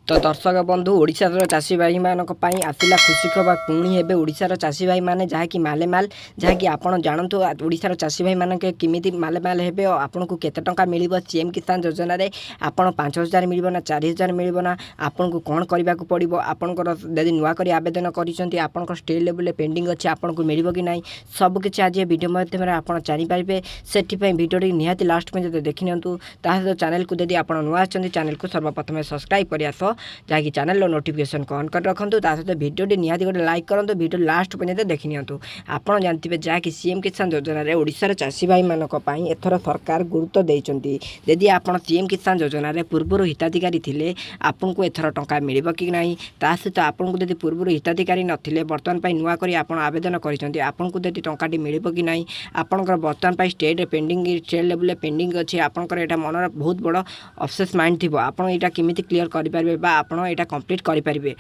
तो दर्शक बंधु ओडिशार चाषी भाई मानक पई आसिला खुशी खबर पुणी हेबे ओडिशार चाषी भाई माने जहाँकि मालेमाल जहाँकि आपण जानतु ओडिशार चाषी भाई मानक किमिति मालेमाल हेबे आपन को केते टंका मिलिबो सीएम किसान योजना रे आपण 5000 मिलिबो ना 4000 मिलिबो ना आपन को कोन करबा को पड़िबो आपनकर यदि नुआ करी आवेदन करिसंती आपनकर स्टेट लेवल पेंडिंग अछि आपन को मिलिबो कि नाही सब किछि आज वीडियो माध्यम रे आपण जानि पारिबे सेठी पई वीडियो टी निहाती लास्ट में जदि देखि नियंतु ताहा चैनल को यदि आपण नुआ आछंती चैनल को सर्वप्रथम सब्सक्राइब करियास जहाँकि चैनल नोटिफिकेशन को ऑन कर रखु सहित वीडियो निहाती गोटे लाइक करूँ वीडियो लास्ट पर्यंत देखि नियंतु आपड़ जानते जहाँकि सीएम किसान योजना रे ओडिशार चाषी भाई मानक पई एथर सरकार गुरुत्व देइचंती यदि आपण सीएम किसान योजना रे पूर्व हिताधिकारी थिले आपन को एथर टंका मिलिबो कि नाही ता सहित आपन को यदि पूर्व हिताधिकारी नथिले वर्तमान पई नुआ करी आपण आवेदन करिसंती आपन को यदि टंकाटी मिलिबो कि नाही आपनकर वर्तमान पई state pending state level pending अछि आपनकर एटा मनर बहुत बड़ अफसोस माइंड थिबो आपण एटा केमिति क्लियर करि पारबे बा आपण एटा कंप्लीट करि पारबे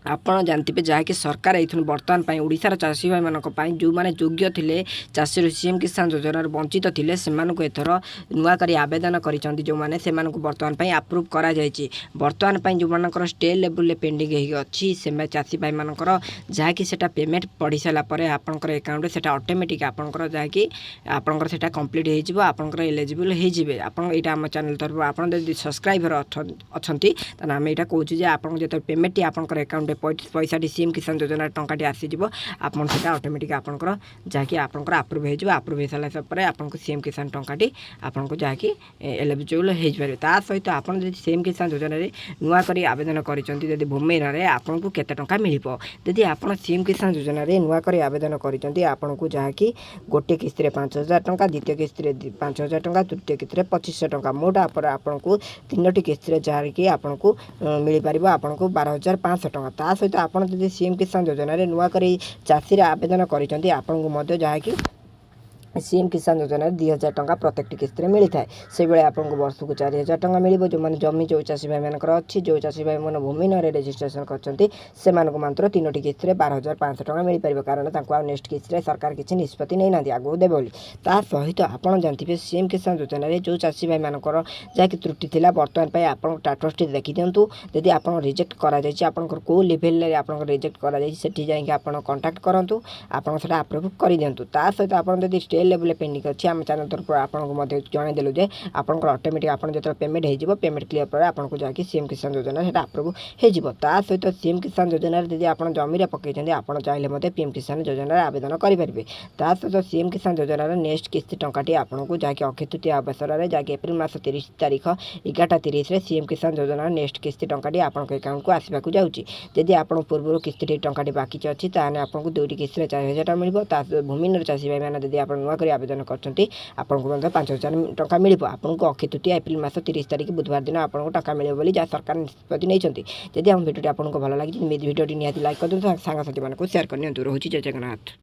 आपड़ जानते जहाँकि सरकार ये बर्तमान ओडिशार चाषी भाई मानक जो मैंने योग्य थे चाषी सीएम किसान योजना वंचित थे से एथर नुआ कर आवेदन कर जो मैंने से बर्तमान आप्रुव करा बर्तमान जो मानकर स्टेट लेवल पेंडिंग अच्छी से चाषी भाई मानकर जहाँकि सेटा पेमेंट पढ़ी सारापर आपंकर अकाउंट से ऑटोमेटिक आपंकर जहाँकि आपंकर से कम्प्लीट होकर एलिजिबल होजे यहाँ आम चैनल तरफ आप सब्सक्राइबर अच्छा आम यहाँ कहूँ आप जो पेमेंट आपंकर अकाउंट पैसा सीएम किसान योजना टंकाटी आसीज आपन से ऑटोमेटिक आपंकर जहाँकि आपंकर आप्रुव हो सारापर आपको सीएम किसान टंकाटी आपको जहाँकि एलिजिबल हो पारे ता सहित आप सीएम किसान योजना नुआ कर आवेदन कर भूमिन में आपको केते टंका मिलिबो यदि आप सीएम किसान योजना नुआ कर आवेदन कर जहाँकि गोटे किस्ती 5000 टंका द्वितीय किस्ती 5000 टंका तृतीय किस्ती 2500 टंका मोट आपको 3टी किस्ती जहाँकि आपको मिल पार आपको 12500 टंका ता सहित आपड़ जो सीएम किसान योजना नुआ कर चाषी आवेदन कर जहाँकि सीएम किसान योजना 2000 टंका प्रत्येक किस्ती मिलता है से बेले आपको वर्ष को 4000 टंका मिल जो मैंने जमी जो चाषी भाई मानकर अच्छी जो चाषी भाई मैंने भूमिन में रेजिस्ट्रेशन कर मात्र 3टी किस्ती 12500 टंका मिल पार कारण नेक्स्ट किस्ती सरकार किसी निष्पत्ति नहीं ना आगू देवे बोली सहित आप जानते सीएम किसान योजना जो चाषी भाई मानकर जहाँकि त्रुटि थी बर्तमान आप स्टाटस देखी दिंतु यदि आप रिजेक्ट कर कौ लेवल में आप रिजेक्ट कर कंटाक्ट करूँ आप आप्रुव कर दिंतु सहित आप स्टेट लेवल पेंडिंग अच्छी आम चैनल तरफ आपको जनईदेलु जे आपंकर ऑटोमेटिक आप जो पेमेंट हो पेमेंट क्लियर पर आपको जहाँकि सीएम किसान योजना से आप्रुव हो सहित सीएम किसान योजना यदि आप जमी पकई आप चाहिए पीएम किसान योजना आवेदन करेंगे सहित सीएम किसान योजना नेक्स्ट किस्ती टंकाटी आपको जहाँकि अक्षय तृतीया अवसर में जहाँकि एप्रिल मास 30 तारीख 11:30 सीएम किसान योजना नेक्स्ट किस्ती टंकाटी आपको अकाउंट को आसवाक जाऊँगी यदि आप पूर्व किस्ती टंकाटी बाकी अच्छी ताने आपको 2टी किस्ती 4000 टंका मिल भूमिन चाषी भाई मैंने यदि आप नुआ आवेदन करते आपको 5000 टंका मिल आपको अक्षय तृतीया एप्रिल मास 30 तारीख बुधवार दिन आपको टंका मिले जहाँ सरकार निष्पत्ति नहीं जदि आम भिडियो आपको भल लगी भिडियो निहाती लाइक कर दिखाँ सांगसाथी मानक सेयार करनी रोचे जय जगन्नाथ।